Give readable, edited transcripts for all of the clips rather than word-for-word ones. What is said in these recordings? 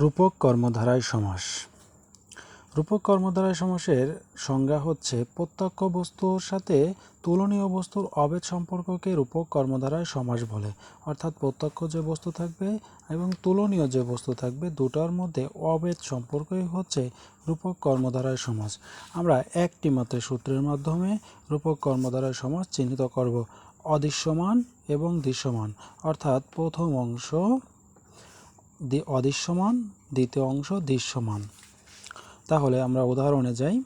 রূপক কর্মধারয় সমাস। রূপক কর্মধারয় সমাসের সংজ্ঞা হচ্ছে প্রত্যক্ষ বস্তুর সাথে তুলনীয় বস্তুর অভেদ সম্পর্ককে রূপক কর্মধারয় সমাস বলে। অর্থাৎ প্রত্যক্ষ যে বস্তু থাকবে এবং তুলনীয় যে বস্তু থাকবে দুটার মধ্যে অভেদ সম্পর্কই হচ্ছে রূপক কর্মধারয় সমাস। আমরা একটি মাত্র সূত্রের মাধ্যমে রূপক কর্মধারয় সমাস চিহ্নিত করব। অদৃশ্যমান এবং দৃশ্যমান, অর্থাৎ প্রথম অংশ অদৃশ্যমান, দ্বিতীয় অংশ দৃশ্যমান। তাহলে আমরা উদাহরণে যাই।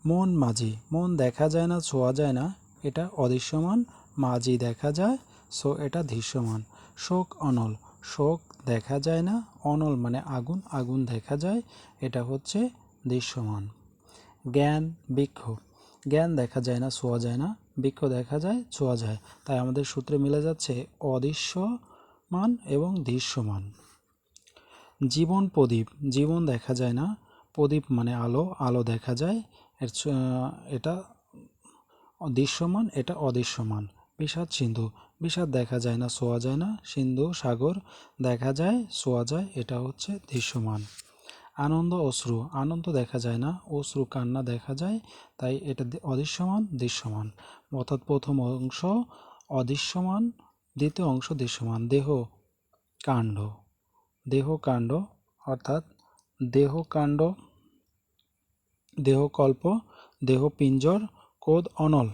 মন মাঝি, মন দেখা যায় না, ছোঁয়া যায় না, এটা অদৃশ্যমান। মাঝি দেখা যায়, সো এটা দৃশ্যমান। শোক অনল, শোক দেখা যায় না, অনল মানে আগুন, আগুন দেখা যায়, এটা হচ্ছে দৃশ্যমান। জ্ঞান বৃক্ষ, জ্ঞান দেখা যায় না, ছোঁয়া যায় না, বৃক্ষ দেখা যায়, ছোঁয়া যায়। তাই আমাদের সূত্রে মিলে যাচ্ছে অদৃশ্যমান এবং দৃশ্যমান। জীবন প্রদীপ, জীবন দেখা যায় না, প্রদীপ মানে আলো, আলো দেখা যায়, এটা দৃশ্যমান, এটা অদৃশ্যমান। বিষাদ সিন্ধু, বিষাদ দেখা যায় না, ছোঁয়া যায় না, সিন্ধু সাগর দেখা যায়, ছোঁয়া যায়, এটা হচ্ছে দৃশ্যমান। আনন্দ অশ্রু, আনন্দ দেখা যায় না, অশ্রু কান্না দেখা যায়, তাই এটা অদৃশ্যমান দৃশ্যমান। অর্থাৎ প্রথম অংশ অদৃশ্যমান, দ্বিতীয় অংশ দৃশ্যমান। দেহ কাণ্ড, দেহকাণ্ড অর্থাৎ দেহকাণ্ড, দেহকল্প, দেহপিঞ্জর। কোদ অনল,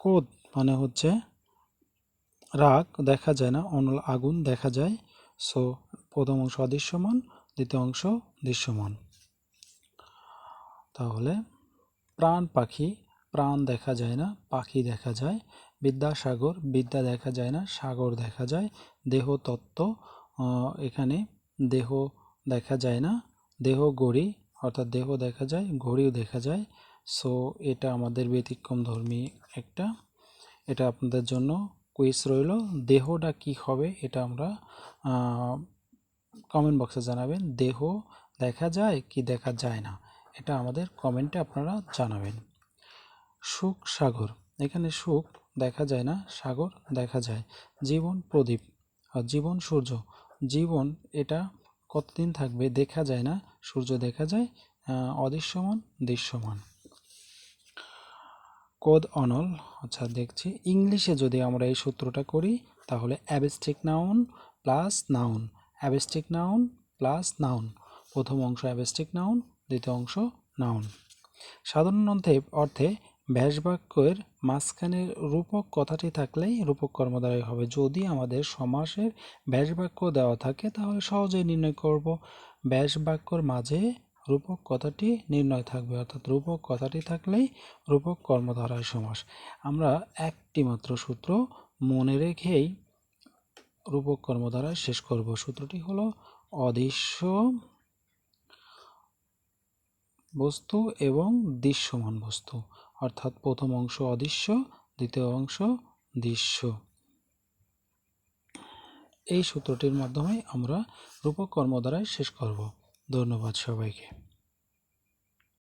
কোদ মানে হচ্ছে রাগ দেখা যায় না, অনল আগুন দেখা যায়, সো প্রথম অংশ অদৃশ্যমান, দ্বিতীয় অংশ দৃশ্যমান। তাহলে প্রাণ পাখি, প্রাণ দেখা যায় না, পাখি দেখা যায়। বিদ্যাসাগর, বিদ্যা দেখা যায় না, সাগর দেখা যায়। দেহ তত্ত্ব, এখানে দেহ দেখা যায় না, দেহ ঘড়ি অর্থাৎ দেহ দেখা যায়, ঘড়িও দেখা যায়, সো এটা আমাদের ব্যতিক্রম ধর্মী একটা। এটা আপনাদের জন্য কুইজ রইল। দেহটা কি হবে এটা আমরা কমেন্ট বক্সে জানাবেন। দেহ দেখা যায় কি দেখা যায় না, এটা আমাদের কমেন্টে আপনারা জানাবেন। সুখ সাগর, এখানে সুখ দেখা যায় না, সাগর দেখা যায়। জীবন প্রদীপ আর জীবন সূর্য, জীবন এটা কতদিন থাকবে দেখা যায় না, সূর্য দেখা যায়, অদৃশ্যমান দৃশ্যমান। কোদ অনল, আচ্ছা দেখছি ইংলিশে যদি আমরা এই সূত্রটা করি তাহলে abstract noun plus noun, abstract noun plus noun. প্রথম অংশ অ্যাবস্ট্রিক নাউন, দ্বিতীয় অংশ নাউন। সাধারণ অর্থে ব্যাসবাক্যের মাঝখানে রূপক কথাটি থাকলেই রূপক কর্মধারয় হবে। যদি আমাদের সমাসের ব্যাসবাক্য দেওয়া থাকে তাহলে সহজেই নির্ণয় করব। ব্যাসবাক্যর মাঝে রূপক কথাটি নির্ণয় থাকবে, অর্থাৎ রূপক কথাটি থাকলেই রূপক কর্মধারয় সমাস। আমরা একটি মাত্র সূত্র মনে রেখেই রূপক কর্মধারয় শেষ করব। সূত্রটি হলো অদৃশ্য বস্তু এবং দৃশ্যমান বস্তু, অর্থাৎ প্রথম অংশ অদৃশ্য, দ্বিতীয় অংশ দৃশ্য। এই সূত্রটির মাধ্যমে আমরা রূপক কর্মধারয় শেষ করব। ধন্যবাদ সবাইকে।